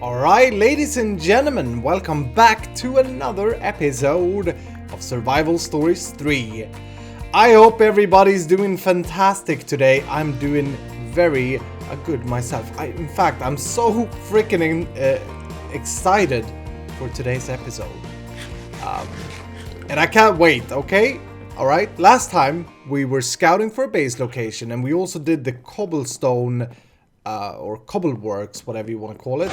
Alright, ladies and gentlemen, welcome back to another episode of Survival Stories 3. I hope everybody's doing fantastic today. I'm doing very good myself. In fact, I'm so freaking excited for today's episode. And I can't wait, okay? Alright, last time we were scouting for a base location and we also did the cobblestone or cobbleworks, whatever you want to call it.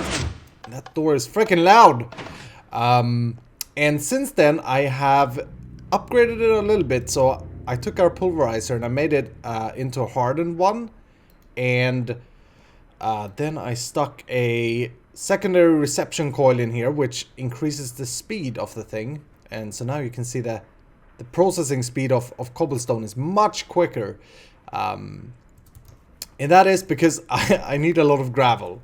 That door is freaking loud. And since then I have upgraded it a little bit. So I took our pulverizer and I made it into a hardened one. And then I stuck a secondary reception coil in here, which increases the speed of the thing. And so now you can see that the processing speed of cobblestone is much quicker. And that is because I need a lot of gravel.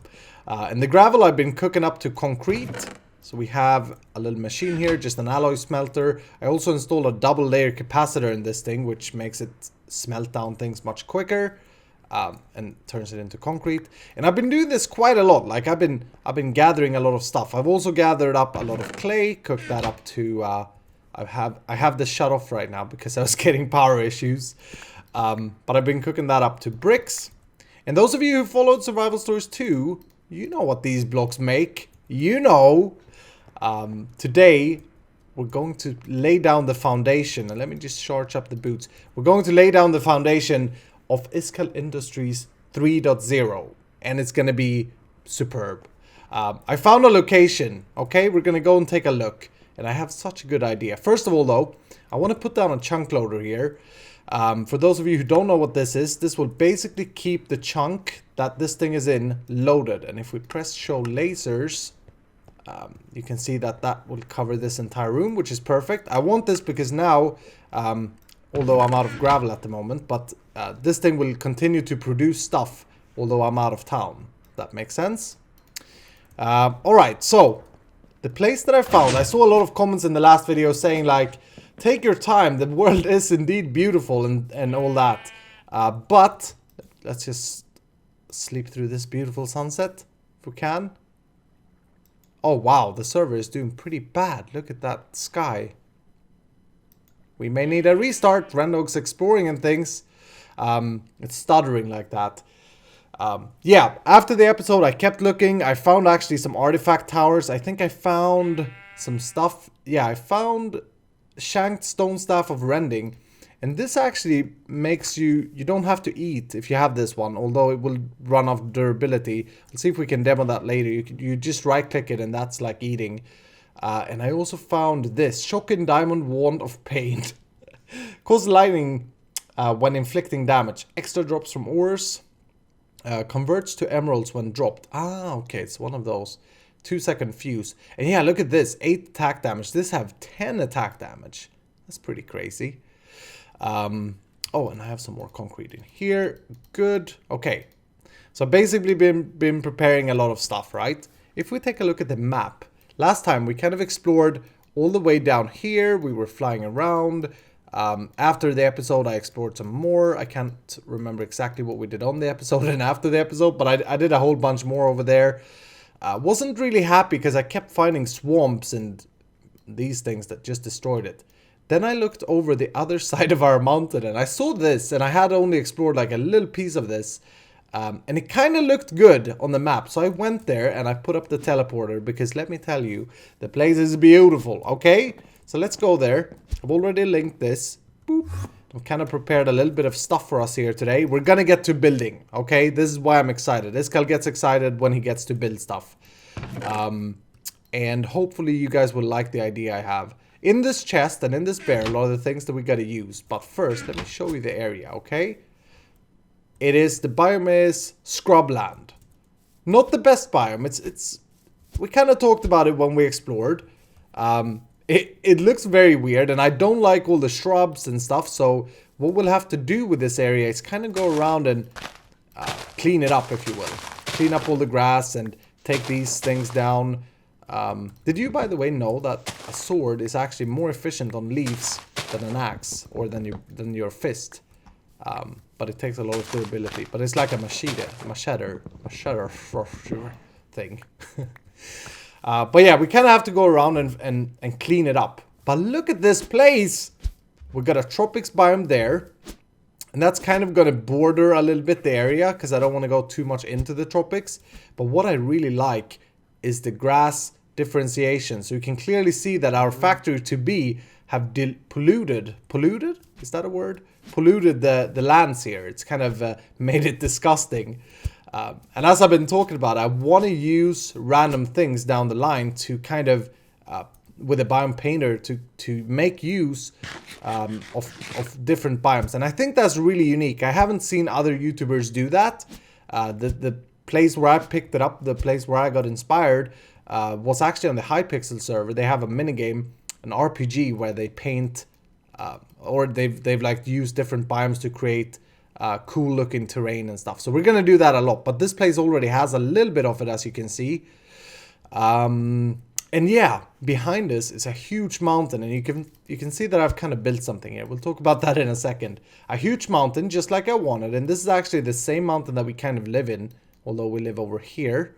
And the gravel I've been cooking up to concrete. So we have a little machine here, just an alloy smelter. I also installed a double layer capacitor in this thing, which makes it smelt down things much quicker. And turns it into concrete. And I've been doing this quite a lot. Like I've been gathering a lot of stuff. I've also gathered up a lot of clay, cooked that up to I have this shut off right now because I was getting power issues. But I've been cooking that up to bricks. And those of you who followed Survival Stories 2, you know what these blocks make. You know. Today, we're going to lay down the foundation. And let me just charge up the boots. We're going to lay down the foundation of Iskall Industries 3.0. And it's going to be superb. I found a location. Okay, we're going to go and take a look. And I have such a good idea. First of all, though, I want to put down a chunk loader here. For those of you who don't know what this is, this will basically keep the chunk that this thing is in loaded. And if we press show lasers, you can see that that will cover this entire room, which is perfect. I want this because now, although I'm out of gravel at the moment, but this thing will continue to produce stuff, although I'm out of town. That makes sense? Alright, so the place that I found, I saw a lot of comments in the last video saying like, take your time, the world is indeed beautiful and all that. But let's just sleep through this beautiful sunset if we can. Oh wow, the server is doing pretty bad. Look at that sky. We may need a restart. Rendog's exploring and things. It's stuttering like that. Yeah, after the episode I kept looking. I found actually some artifact towers. I think I found some stuff. Yeah, I found shanked stone staff of rending, and this actually makes you don't have to eat if you have this one, although it will run off durability. Let's see if we can demo that later. You just right click it and that's like eating. And I also found this shocking diamond wand of pain. Cause lightning when inflicting damage. Extra drops from ores. Converts to emeralds when dropped. Ah, okay, it's one of those. 2-second fuse. And yeah, look at this. 8 attack damage. This have 10 attack damage. That's pretty crazy. Oh, and I have some more concrete in here. Good. Okay. So basically been preparing a lot of stuff, right? If we take a look at the map. Last time we kind of explored all the way down here. We were flying around. After the episode I explored some more. I can't remember exactly what we did on the episode and after the episode. But I did a whole bunch more over there. Wasn't really happy because I kept finding swamps and these things that just destroyed it. Then I looked over the other side of our mountain and I saw this, and I had only explored like a little piece of this. And it kind of looked good on the map. So I went there and I put up the teleporter because let me tell you, the place is beautiful, okay? So let's go there. I've already linked this. Boop. I've kind of prepared a little bit of stuff for us here today. We're gonna get to building, okay? This is why I'm excited. Iskall gets excited when he gets to build stuff. And hopefully you guys will like the idea I have. In this chest and in this barrel are the things that we gotta use. But first, let me show you the area, okay? It is, the biome is scrubland. Not the best biome. It's we kind of talked about it when we explored. It looks very weird, and I don't like all the shrubs and stuff, so what we'll have to do with this area is kind of go around and clean it up, if you will. Clean up all the grass and take these things down. Did you, by the way, know that a sword is actually more efficient on leaves than an axe, or than your fist? But it takes a lot of durability. But it's like a machete thing. But yeah, we kind of have to go around and clean it up. But look at this place. We got a tropics biome there. And that's kind of going to border a little bit the area because I don't want to go too much into the tropics. But what I really like is the grass differentiation. So you can clearly see that our factory to be have polluted. Polluted? Is that a word? Polluted the lands here. It's kind of made it disgusting. And as I've been talking about, I want to use random things down the line to kind of, with a biome painter, to make use of different biomes. And I think that's really unique. I haven't seen other YouTubers do that. The place where I picked it up, the place where I got inspired, was actually on the Hypixel server. They have a minigame, an RPG, where they paint, or they've like used different biomes to create cool looking terrain and stuff. So we're gonna do that a lot, but this place already has a little bit of it, as you can see. And yeah, behind us is a huge mountain, and you can see that I've kind of built something here. We'll talk about that in a second. A huge mountain, just like I wanted, and this is actually the same mountain that we kind of live in, although we live over here.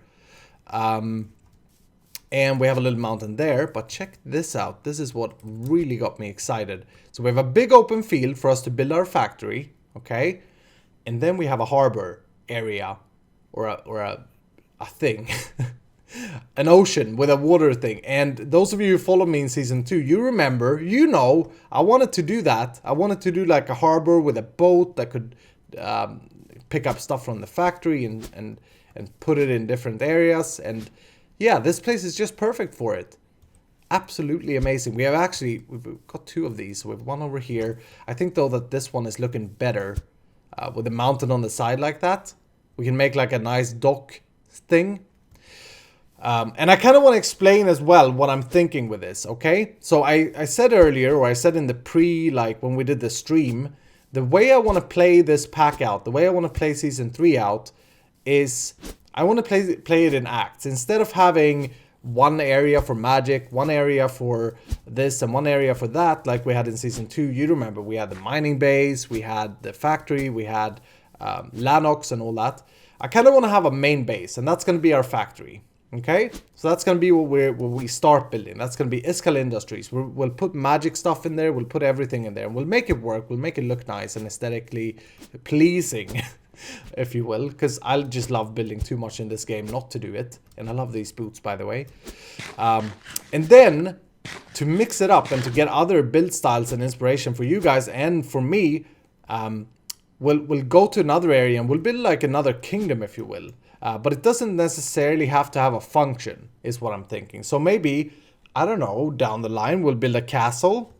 And we have a little mountain there, but check this out. This is what really got me excited. So we have a big open field for us to build our factory, okay? And then we have a harbor area, or a thing. An ocean with a water thing. And those of you who follow me in season 2, you remember, you know, I wanted to do that. I wanted to do like a harbor with a boat that could pick up stuff from the factory and put it in different areas. And yeah, this place is just perfect for it. Absolutely amazing. We've got 2 of these. So we have one over here. I think though that this one is looking better with the mountain on the side like that. We can make like a nice dock thing. And I kind of want to explain as well what I'm thinking with this, okay? So I said earlier, or I said in the like when we did the stream, the way I want to play this pack out, the way I want to play season 3 out, is I want to play it in acts. Instead of having one area for magic, one area for this, and one area for that, like we had in season 2, you remember, we had the mining base, we had the factory, we had Lanox and all that. I kind of want to have a main base, and that's going to be our factory. Okay, so that's going to be what we start building. That's going to be Iskall Industries. We'll put magic stuff in there. We'll put everything in there. We'll make it work. We'll make it look nice and aesthetically pleasing, if you will. Because I just love building too much in this game not to do it. And I love these boots, by the way. And then, to mix it up and to get other build styles and inspiration for you guys and for me, we'll go to another area and we'll build like another kingdom, if you will. But it doesn't necessarily have to have a function, is what I'm thinking. So maybe, I don't know, down the line we'll build a castle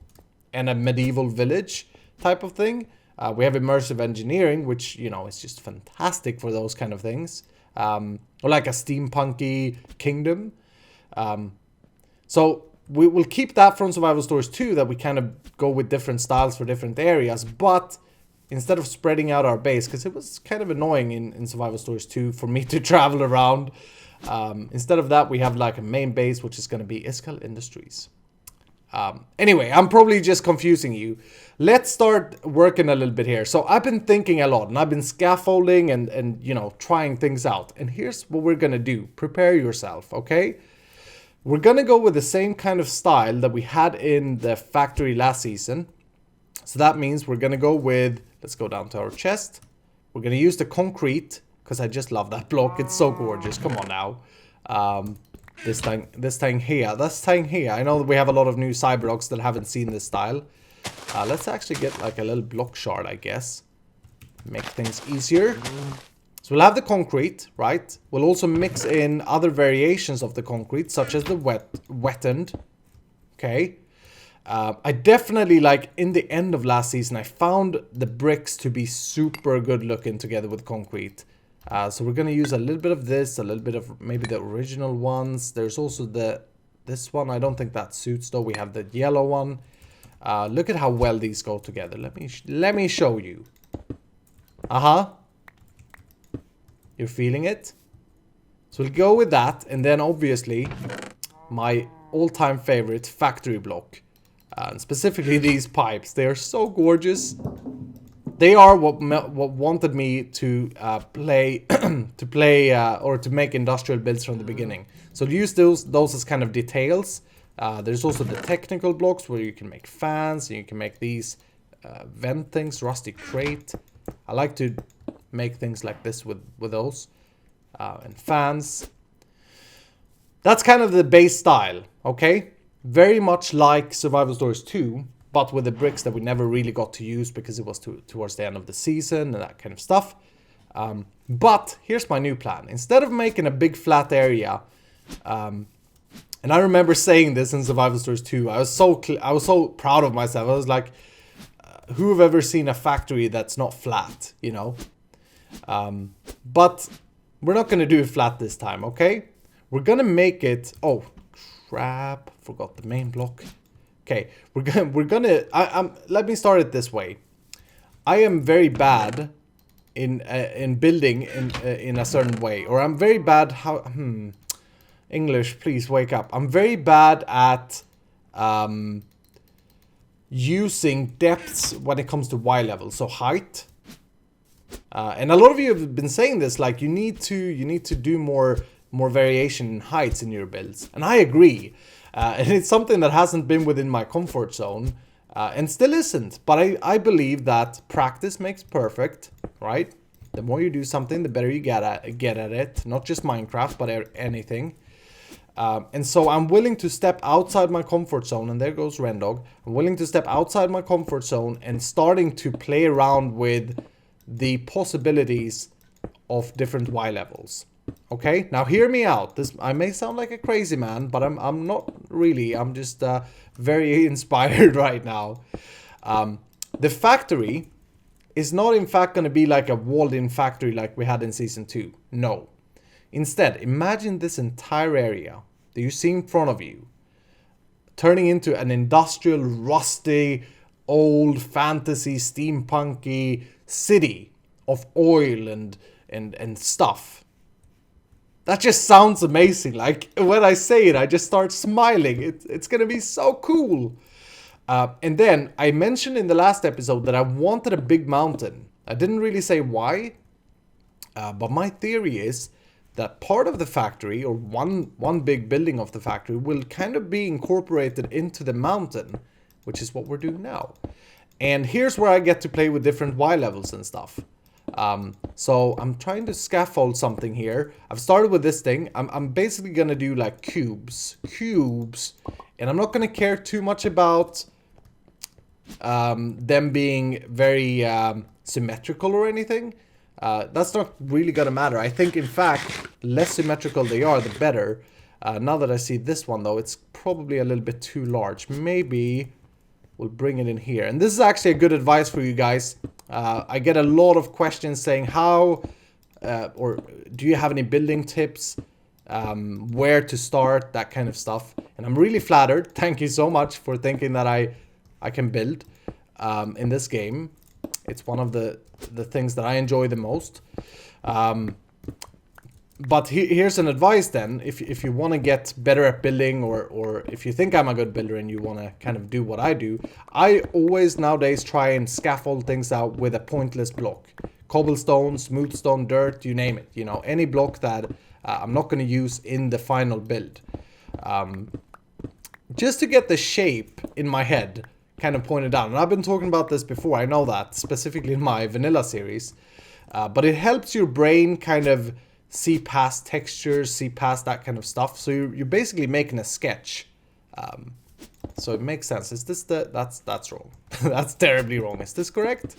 and a medieval village type of thing. We have immersive engineering, which, you know, is just fantastic for those kind of things. Or like a steampunky kingdom. So we will keep that from Survival Stories 2, that we kind of go with different styles for different areas. But instead of spreading out our base, because it was kind of annoying in Survival Stories 2 for me to travel around. Instead of that, we have like a main base, which is going to be Iskall Industries. Anyway, I'm probably just confusing you. Let's start working a little bit here. So I've been thinking a lot, and I've been scaffolding and you know, trying things out. And here's what we're going to do. Prepare yourself, okay? We're going to go with the same kind of style that we had in the factory last season. So that means we're going to go with, let's go down to our chest. We're going to use the concrete, because I just love that block. It's so gorgeous. Come on now. This thing here. I know that we have a lot of new cyberdogs that haven't seen this style. Let's actually get like a little block shard, I guess. Make things easier. So we'll have the concrete, right? We'll also mix in other variations of the concrete, such as the wettened. Okay. I definitely, like, in the end of last season, I found the bricks to be super good looking together with concrete. So we're going to use a little bit of this, a little bit of maybe the original ones. There's also this one. I don't think that suits, though. We have the yellow one. Look at how well these go together. Let me show you. You're feeling it? So we'll go with that. And then, obviously, my all-time favorite factory block. And specifically these pipes. They are so gorgeous. they are what wanted me to play or to make industrial builds from the beginning. So use those as kind of details. There's also the technical blocks where you can make fans, and you can make these vent things, rusty crate. I like to make things like this with those and fans. That's kind of the base style, okay? Very much like Survival Stories 2, but with the bricks that we never really got to use because it was towards the end of the season and that kind of stuff. But here's my new plan. Instead of making a big flat area, and I remember saying this in Survival Stories 2, I was so proud of myself. I was like, who have ever seen a factory that's not flat, you know? But we're not gonna do it flat this time, okay? We're gonna make it. Oh crap! Forgot the main block. Okay, we're gonna. Let me start it this way. I am very bad in building in a certain way, or I'm very bad. English, please wake up. I'm very bad at using depths when it comes to Y level, so height. And a lot of you have been saying this, like you need to do more variation in heights in your builds, and I agree. And it's something that hasn't been within my comfort zone, and still isn't. But I believe that practice makes perfect, right? The more you do something, the better you get at it. Not just Minecraft, but anything. And so I'm willing to step outside my comfort zone, and there goes Rendog. I'm willing to step outside my comfort zone and starting to play around with the possibilities of different Y levels. Okay, now hear me out. I may sound like a crazy man, but I'm not really. I'm just very inspired right now. The factory is not in fact going to be like a walled-in factory like we had in Season 2. No. Instead, imagine this entire area that you see in front of you turning into an industrial, rusty, old, fantasy, steampunky city of oil and stuff. That just sounds amazing. Like, when I say it, I just start smiling. It's gonna be so cool. And then, I mentioned in the last episode that I wanted a big mountain. I didn't really say why. But my theory is that part of the factory, or one big building of the factory, will kind of be incorporated into the mountain, which is what we're doing now. And here's where I get to play with different Y levels and stuff. So I'm trying to scaffold something here. I've started with this thing. I'm basically gonna do like cubes, and I'm not gonna care too much about them being very symmetrical or anything. That's not really gonna matter. I think, in fact, less symmetrical they are, the better. Now that I see this one, though, it's probably a little bit too large. Maybe we'll bring it in here. And this is actually a good advice for you guys. I get a lot of questions saying how, or do you have any building tips, where to start, that kind of stuff. And I'm really flattered. Thank you so much for thinking that I can build in this game. It's one of the things that I enjoy the most. But here's an advice then. If you want to get better at building, or if you think I'm a good builder and you want to kind of do what I do, I always nowadays try and scaffold things out with a pointless block. Cobblestone, smooth stone, dirt, you name it. You know, any block that I'm not going to use in the final build. Just to get the shape in my head kind of pointed out. And I've been talking about this before, I know that, specifically in my vanilla series. But it helps your brain kind of see past textures, see past that kind of stuff. So you're basically making a sketch. So it makes sense. Is this that's wrong. That's terribly wrong. Is this correct?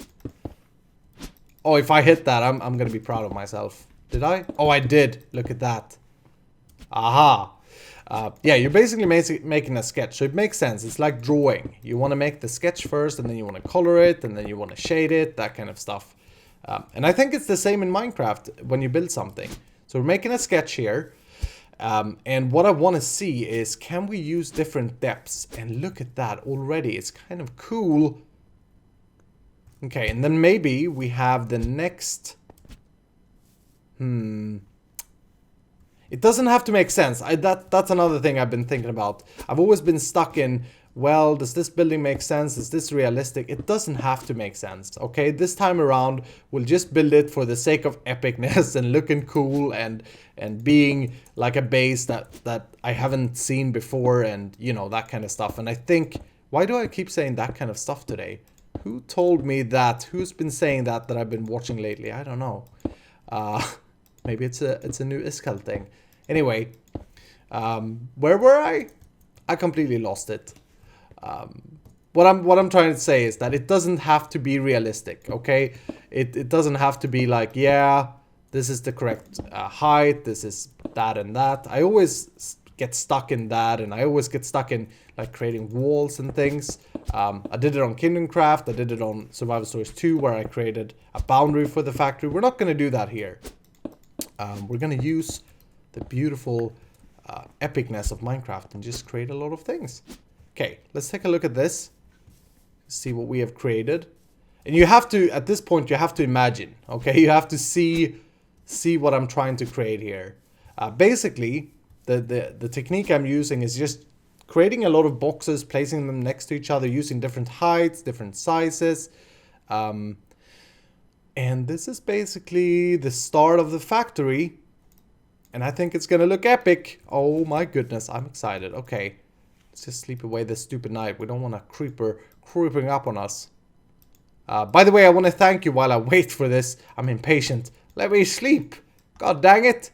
Oh, if I hit that, I'm gonna be proud of myself. Did I? Oh, I did. Look at that. Aha. Yeah, you're basically making a sketch, so it makes sense. It's like drawing. You want to make the sketch first, and then you want to color it, and then you want to shade it, that kind of stuff. And I think it's the same in Minecraft when you build something. So we're making a sketch here, and what I want to see is, can we use different depths? And look at that already. It's kind of cool. Okay, and then maybe we have the next... It doesn't have to make sense. That's another thing I've been thinking about. I've always been stuck in, well, does this building make sense? Is this realistic? It doesn't have to make sense, okay? This time around, we'll just build it for the sake of epicness and looking cool and being like a base that I haven't seen before and, you know, that kind of stuff. And I think, why do I keep saying that kind of stuff today? Who told me that? Who's been saying that I've been watching lately? I don't know. Maybe it's a new Iskall thing. Anyway, where were I? I completely lost it. What I'm trying to say is that it doesn't have to be realistic, okay? It doesn't have to be like, yeah, this is the correct height, this is that and that. I always get stuck in that, and I always get stuck in like creating walls and things. I did it on KingdomCraft, I did it on Survival Stories 2, where I created a boundary for the factory. We're not going to do that here. We're going to use the beautiful epicness of Minecraft and just create a lot of things. Okay, let's take a look at this. See what we have created. And you have to, at this point, you have to imagine, okay? You have to see what I'm trying to create here. Basically, the technique I'm using is just creating a lot of boxes, placing them next to each other, using different heights, different sizes. And this is basically the start of the factory. And I think it's gonna look epic. Oh my goodness, I'm excited. Okay, let's just sleep away this stupid night. We don't want a creeper creeping up on us. By the way, I want to thank you while I wait for this. I'm impatient. Let me sleep. God dang it.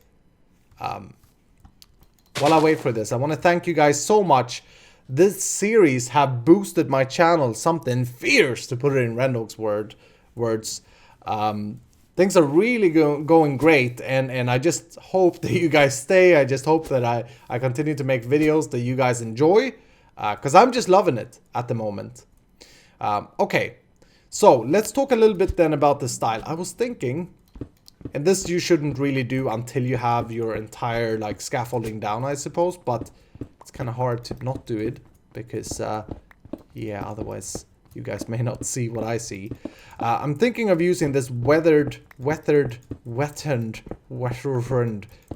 While I wait for this, I want to thank you guys so much. This series have boosted my channel something fierce, to put it in Rendog's words. Things are really going great, and I just hope that you guys stay. I just hope that I continue to make videos that you guys enjoy, because I'm just loving it at the moment. Okay, so let's talk a little bit then about the style. I was thinking, and this you shouldn't really do until you have your entire like scaffolding down, I suppose, but it's kind of hard to not do it because yeah, otherwise you guys may not see what I see. I'm thinking of using this weathered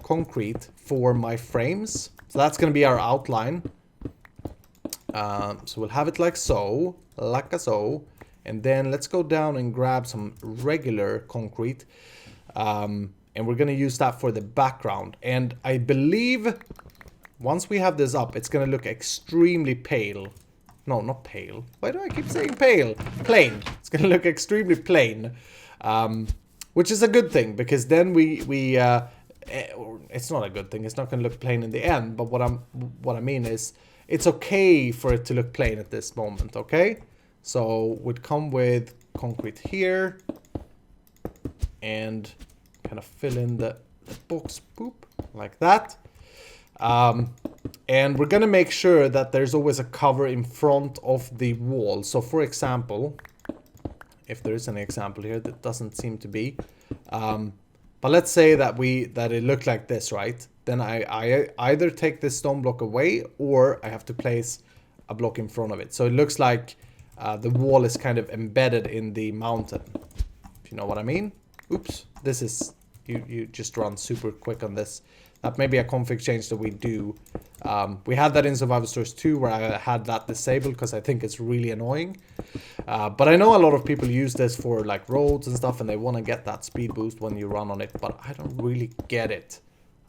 concrete for my frames. So that's going to be our outline. So we'll have it like so, and then let's go down and grab some regular concrete. And we're going to use that for the background. And I believe once we have this up, it's going to look extremely pale. No, not pale. Why do I keep saying pale? Plain. It's going to look extremely plain. Which is a good thing, because then it's not a good thing. It's not going to look plain in the end. But what I mean is, it's okay for it to look plain at this moment, okay? So we'd come with concrete here. And kind of fill in the box, boop, like that. And we're gonna make sure that there's always a cover in front of the wall. So for example, if there is any example here, that doesn't seem to be. But let's say that it looked like this, right? Then I either take this stone block away, or I have to place a block in front of it. So it looks like the wall is kind of embedded in the mountain, if you know what I mean. Oops, this is, you just run super quick on this. That may be a config change that we do. We had that in Survival Stories 2, where I had that disabled because I think it's really annoying. But I know a lot of people use this for like roads and stuff, and they want to get that speed boost when you run on it, but I don't really get it.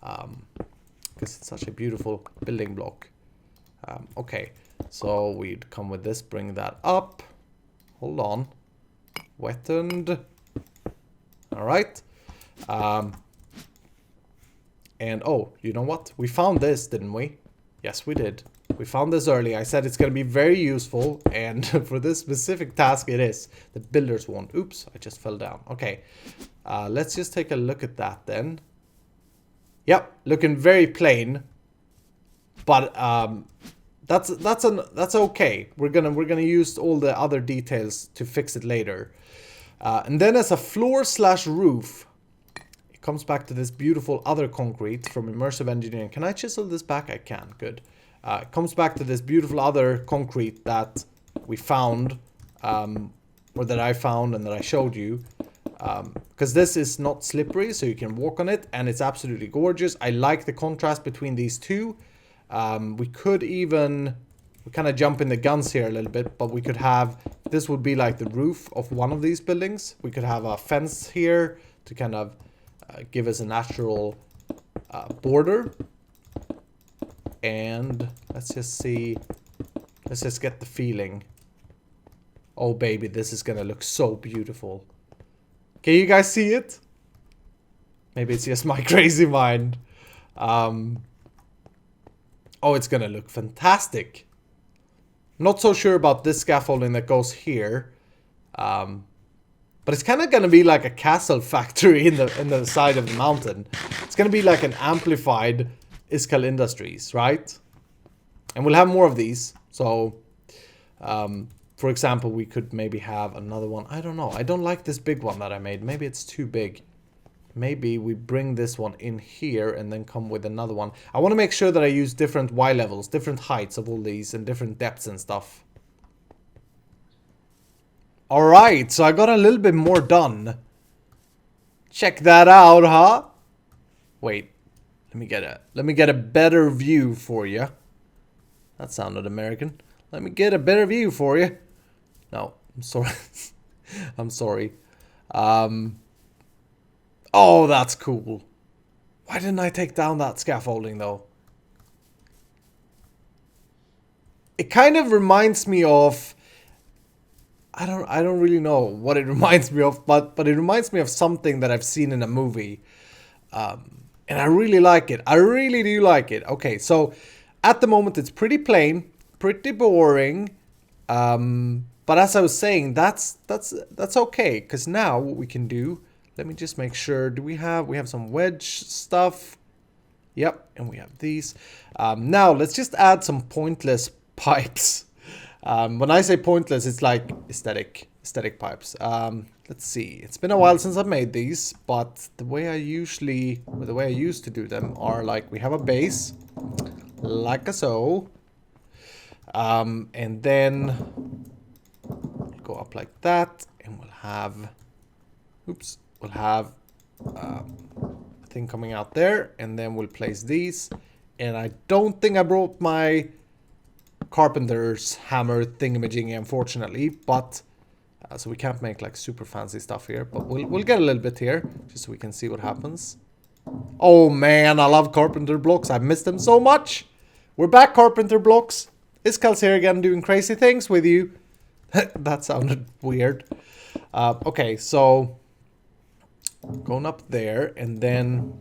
Because it's such a beautiful building block. Okay, so we'd come with this, bring that up. Hold on. Wettened. Alright. And oh, you know what? We found this, didn't we? Yes, we did. We found this early. I said it's going to be very useful, and for this specific task it is. The builder's one. Oops, I just fell down. Okay. Let's just take a look at that then. Yep, looking very plain. But that's okay. We're gonna use all the other details to fix it later. And then as a floor/roof, it comes back to this beautiful other concrete from Immersive Engineering. Can I chisel this back? I can. Good. It comes back to this beautiful other concrete that we found, or that I found and that I showed you. Because this is not slippery, so you can walk on it, and it's absolutely gorgeous. I like the contrast between these two. We could even we're kind of jumping the guns here a little bit, but we could have, this would be like the roof of one of these buildings. We could have a fence here to kind of give us a natural border. And let's just see, let's just get the feeling. Oh baby, this is gonna look so beautiful. Can you guys see it? Maybe it's just my crazy mind. Oh, it's gonna look fantastic. Not so sure about this scaffolding that goes here. But it's kind of gonna be like a castle factory in the side of the mountain. It's gonna be like an amplified Iskall Industries, right? And we'll have more of these. So, for example, we could maybe have another one. I don't know. I don't like this big one that I made. Maybe it's too big. Maybe we bring this one in here and then come with another one. I want to make sure that I use different Y levels, different heights of all these and different depths and stuff. Alright, so I got a little bit more done. Check that out, huh? Wait, let me get a better view for you. That sounded American. Let me get a better view for you. No, I'm sorry. I'm sorry. Oh, that's cool. Why didn't I take down that scaffolding though? It kind of reminds me of, I don't really know what it reminds me of, but it reminds me of something that I've seen in a movie. And I really like it. I really do like it. Okay, so at the moment it's pretty plain, pretty boring. But as I was saying, that's okay, because now what we can do, let me just make sure, we have some wedge stuff. Yep, and we have these. Now let's just add some pointless pipes. When I say pointless, it's like aesthetic pipes. Let's see. It's been a while since I've made these, but the way I used to do them are like, we have a base, like so. And then go up like that, and we'll have, oops, we'll have a thing coming out there, and then we'll place these. And I don't think I brought my carpenter's hammer thingamajiggy, unfortunately, but so we can't make like super fancy stuff here, but we'll get a little bit here just so we can see what happens. Oh man, I love carpenter blocks. I miss them so much. We're back, carpenter blocks. Iskall's here again doing crazy things with you. That sounded weird. Okay, so going up there, and then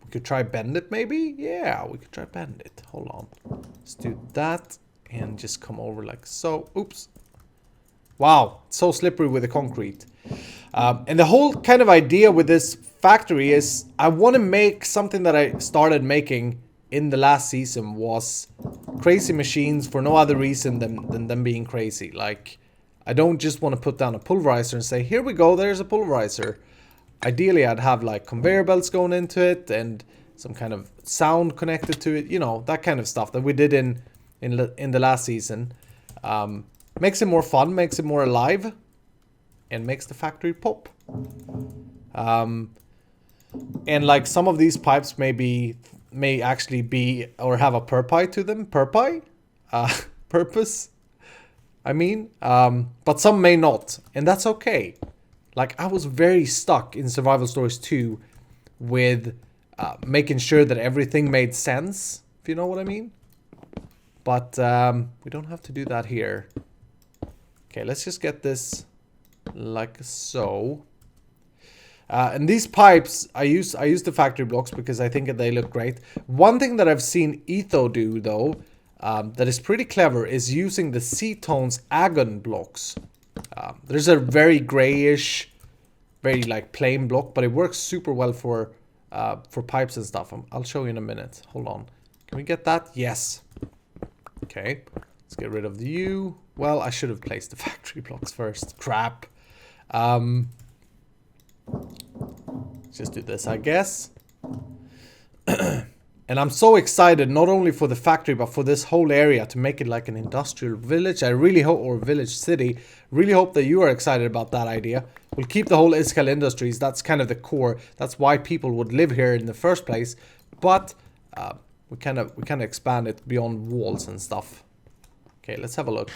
we could try bend it maybe? Yeah, we could try bend it. Hold on. Let's do that and just come over like so. Oops. Wow, it's so slippery with the concrete. And the whole kind of idea with this factory is I want to make something that I started making in the last season, was crazy machines for no other reason than them being crazy. Like, I don't just want to put down a pulverizer and say, here we go, there's a pulverizer. Ideally, I'd have like conveyor belts going into it and some kind of sound connected to it, you know, that kind of stuff that we did in the last season. Makes it more fun, makes it more alive, and makes the factory pop. And like some of these pipes may actually be or have a purpose to them. Purpose. I mean, but some may not, and that's okay. Like, I was very stuck in Survival Stories 2 with making sure that everything made sense, if you know what I mean. But we don't have to do that here. Okay, let's just get this like so. And these pipes, I use the factory blocks because I think that they look great. One thing that I've seen Etho do though, that is pretty clever, is using the Cetone's Agon blocks. There's a very grayish, very like plain block, but it works super well for pipes and stuff. I'll show you in a minute. Hold on. Can we get that? Yes. Okay. Let's get rid of the U. Well, I should have placed the factory blocks first. Crap. Let's just do this, I guess. And I'm so excited, not only for the factory, but for this whole area, to make it like an industrial village. I really hope, or village city, really hope that you are excited about that idea. We'll keep the whole Iskall Industries. That's kind of the core. That's why people would live here in the first place. But we kind of expand it beyond walls and stuff. Okay, let's have a look.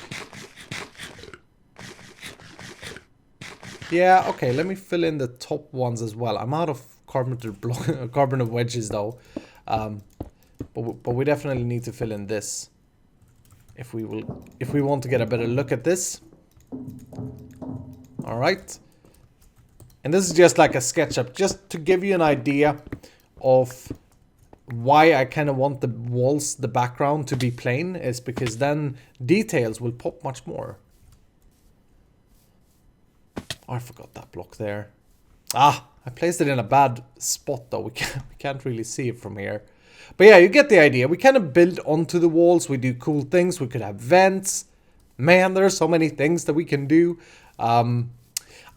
Yeah, okay, let me fill in the top ones as well. I'm out of carpenter wedges though. But we definitely need to fill in this if we want to get a better look at this. All right. And this is just like a SketchUp, just to give you an idea of why I kind of want the walls, the background to be plain, is because then details will pop much more. Oh, I forgot that block there. Ah, I placed it in a bad spot though. We can't really see it from here. But yeah, you get the idea. We kind of build onto the walls. We do cool things. We could have vents. Man, there are so many things that we can do.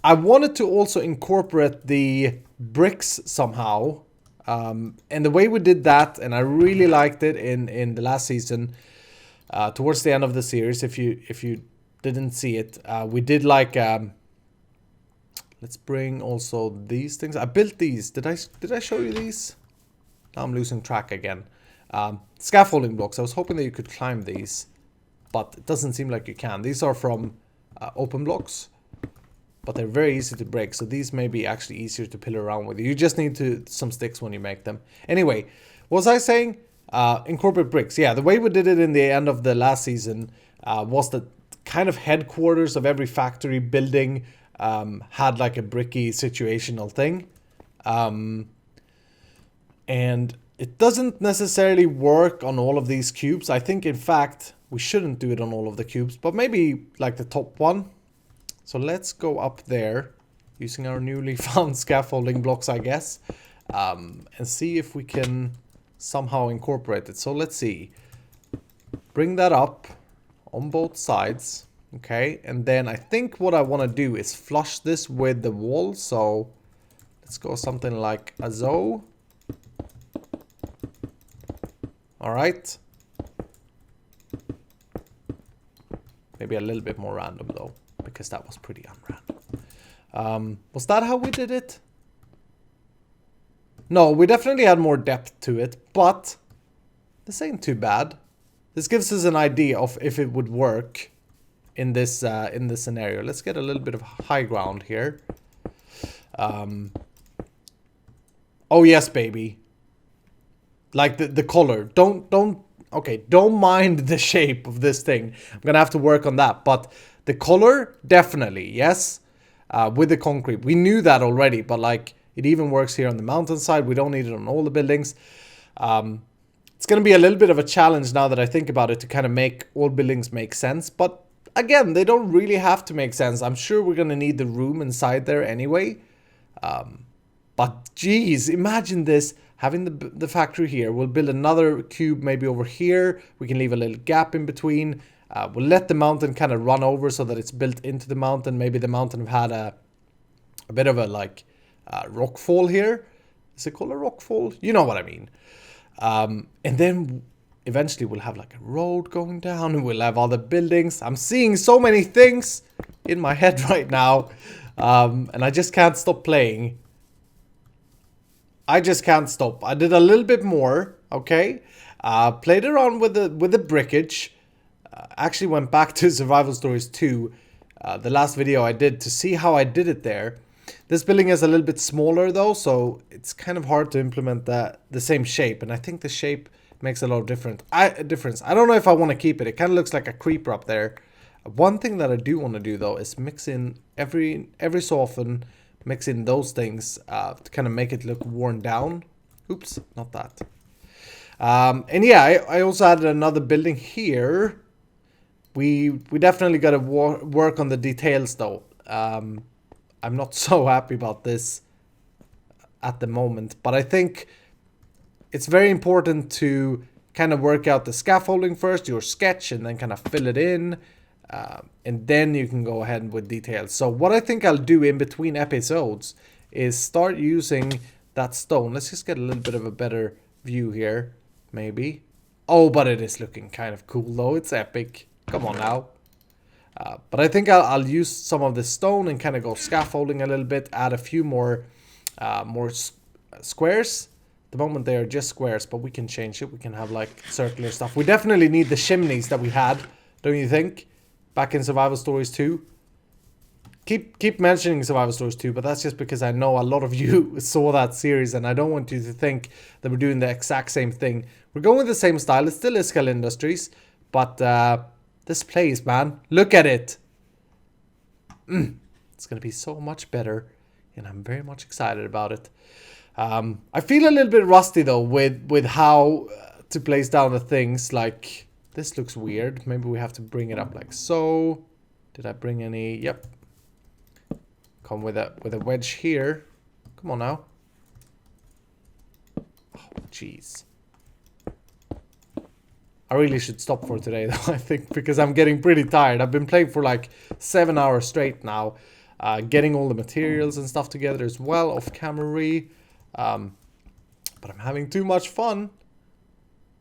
I wanted to also incorporate the bricks somehow. And the way we did that, and I really liked it in the last season, towards the end of the series, if you didn't see it, we did like let's bring also these things. I built these. Did I show you these? Now I'm losing track again. Scaffolding blocks. I was hoping that you could climb these, but it doesn't seem like you can. These are from open blocks, but they're very easy to break. So these may be actually easier to pillar around with. You just need some sticks when you make them. Anyway, what was I saying? Incorporate bricks. Yeah, the way we did it in the end of the last season was that kind of headquarters of every factory building had like a bricky situational thing. And it doesn't necessarily work on all of these cubes. I think, in fact, we shouldn't do it on all of the cubes, but maybe like the top one. So let's go up there using our newly found scaffolding blocks, I guess, and see if we can somehow incorporate it. So let's see. Bring that up on both sides. Okay, and then I think what I want to do is flush this with the wall. So let's go something like a zo. All right. Maybe a little bit more random though, because that was pretty unrandom. Was that how we did it? No, we definitely had more depth to it, but this ain't too bad. This gives us an idea of if it would work in this scenario. Let's get a little bit of high ground here. Oh yes, baby. Like the color. Don't mind the shape of this thing. I'm gonna have to work on that. But the color, definitely, yes. With the concrete. We knew that already, but like it even works here on the mountainside. We don't need it on all the buildings. It's gonna be a little bit of a challenge now that I think about it to kind of make all buildings make sense. But again, they don't really have to make sense. I'm sure we're gonna need the room inside there anyway. But geez, imagine this. Having the factory here, we'll build another cube maybe over here. We can leave a little gap in between. We'll let the mountain kind of run over so that it's built into the mountain. Maybe the mountain had a bit of a like rock fall here. Is it called a rock fall? You know what I mean. And then eventually we'll have like a road going down and we'll have other buildings. I'm seeing so many things in my head right now. And I just can't stop playing. I just can't stop. I did a little bit more, okay? Played around with the brickage. Actually went back to Survival Stories 2, the last video I did, to see how I did it there. This building is a little bit smaller though, so it's kind of hard to implement the same shape. And I think the shape makes a lot of difference. I don't know if I want to keep it. It kind of looks like a creeper up there. One thing that I do want to do though is mix in every so often. Mix in those things to kind of make it look worn down. Oops, not that. And yeah, I also added another building here. We definitely got to work on the details though. I'm not so happy about this at the moment, but I think it's very important to kind of work out the scaffolding first, your sketch, and then kind of fill it in. And then you can go ahead with details. So what I think I'll do in between episodes is start using that stone. Let's just get a little bit of a better view here, maybe. Oh, but it is looking kind of cool though. It's epic. Come on now. But I think I'll use some of the stone and kind of go scaffolding a little bit. Add a few more squares the moment they are just squares, but we can change it. We can have like circular stuff. We definitely need the chimneys that we had, don't you think? Back in Survival Stories 2. Keep mentioning Survival Stories 2, but that's just because I know a lot of you saw that series and I don't want you to think that we're doing the exact same thing. We're going with the same style. It's still Iskall Industries, but this place, man, look at it. It's going to be so much better, and I'm very much excited about it. I feel a little bit rusty though with how to place down the things. Like, this looks weird. Maybe we have to bring it up like so. Did I bring any? Yep. Come with a wedge here. Come on now. Oh, jeez. I really should stop for today though, I think, because I'm getting pretty tired. I've been playing for like 7 hours straight now. Getting all the materials and stuff together as well, off camera. But I'm having too much fun.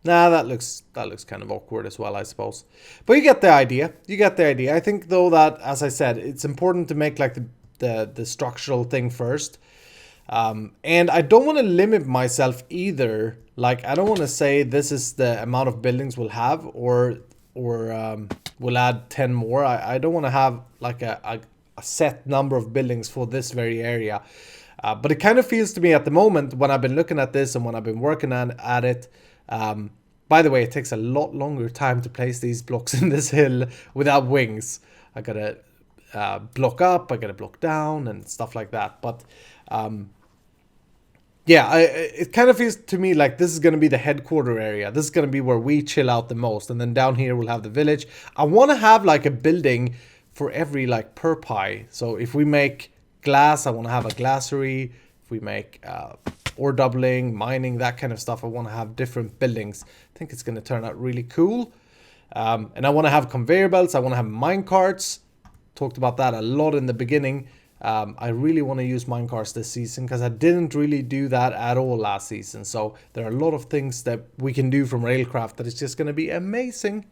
Nah, that looks kind of awkward as well, I suppose. But you get the idea. You get the idea. I think though that, as I said, it's important to make like the structural thing first. And I don't want to limit myself either. Like, I don't want to say this is the amount of buildings we'll have, or we'll add 10 more. I don't want to have like a set number of buildings for this very area. But it kind of feels to me at the moment, when I've been looking at this and when I've been working at it. By the way, it takes a lot longer time to place these blocks in this hill without wings. I gotta block up, I gotta block down and stuff like that. But yeah, it kind of feels to me like this is going to be the headquarter area. This is going to be where we chill out the most. And then down here we'll have the village. I want to have like a building for every like pie. So if we make glass, I want to have a glassery. If we make ore doubling, mining, that kind of stuff, I want to have different buildings. I think it's going to turn out really cool. And I want to have conveyor belts. I want to have mine carts. Talked about that a lot in the beginning. I really want to use minecarts this season because I didn't really do that at all last season. So there are a lot of things that we can do from Railcraft that is just going to be amazing.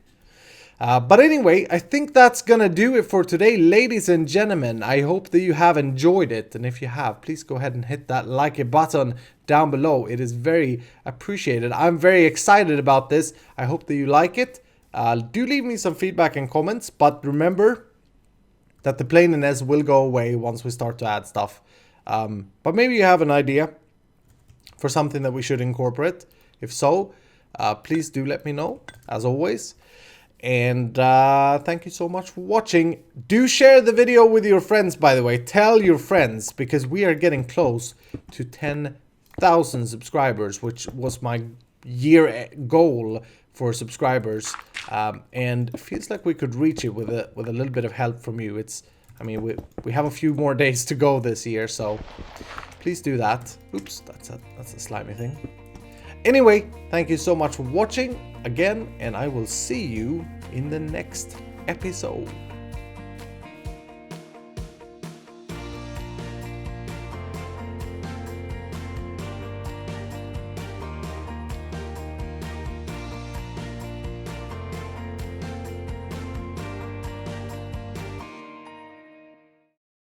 But anyway, I think that's going to do it for today, ladies and gentlemen. I hope that you have enjoyed it. And if you have, please go ahead and hit that like button down below. It is very appreciated. I'm very excited about this. I hope that you like it. Do leave me some feedback and comments. But remember that the plaininess will go away once we start to add stuff. But maybe you have an idea for something that we should incorporate. If so, please do let me know, as always. And thank you so much for watching. Do share the video with your friends, by the way. Tell your friends, because we are getting close to 10,000 subscribers, which was my year goal for subscribers, and it feels like we could reach it with a little bit of help from you. I mean, we have a few more days to go this year, so please do that. Oops, that's a slimy thing. Anyway, thank you so much for watching again, and I will see you in the next episode.